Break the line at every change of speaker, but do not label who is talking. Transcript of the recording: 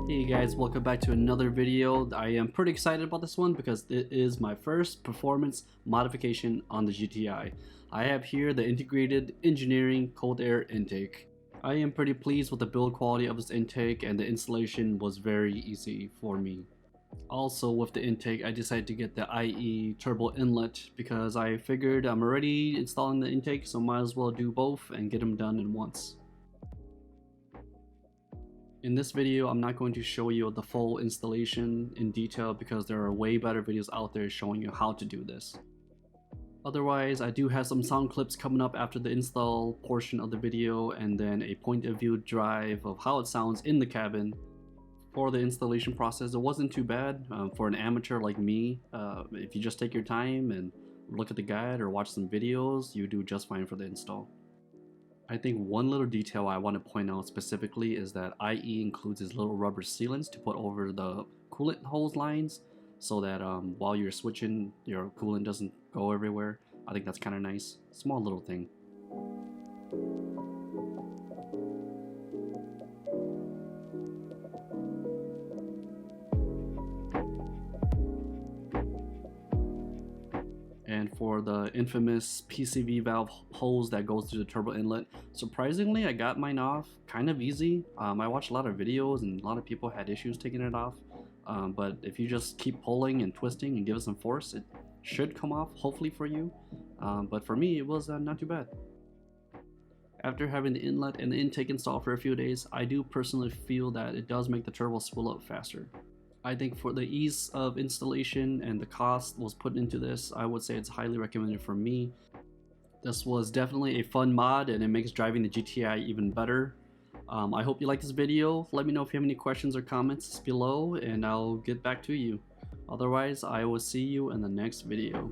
Hey guys, welcome back to another video. I am pretty excited about this one because it is my first performance modification on the GTI. I have here the integrated engineering cold air intake. I am pretty pleased with the build quality of this intake, and the installation was very easy for me. Also with the intake, I decided to get the IE turbo inlet because I figured I'm already installing the intake, so might as well do both and get them done in once. In this video, I'm not going to show you the full installation in detail because there are way better videos out there showing you how to do this. Otherwise, I do have some sound clips coming up after the install portion of the video, and then a point of view drive of how it sounds in the cabin. For the installation process, it wasn't too bad. For an amateur like me, if you just take your time and look at the guide or watch some videos, you do just fine for the install. I think one little detail I want to point out specifically is that IE includes these little rubber sealants to put over the coolant hose lines so that while you're switching, your coolant doesn't go everywhere. I think that's kind of nice. Small little thing. And for the infamous PCV valve hose that goes through the turbo inlet, surprisingly I got mine off kind of easy. I watched a lot of videos and a lot of people had issues taking it off, but if you just keep pulling and twisting and give it some force, it should come off, hopefully for you. But for me, it was not too bad. After having the inlet and the intake installed for a few days, I do personally feel that it does make the turbo spool up faster. I think for the ease of installation and the cost was put into this, I would say it's highly recommended for me. This was definitely a fun mod and it makes driving the GTI even better. I hope you like this video. Let me know if you have any questions or comments below and I'll get back to you. Otherwise, I will see you in the next video.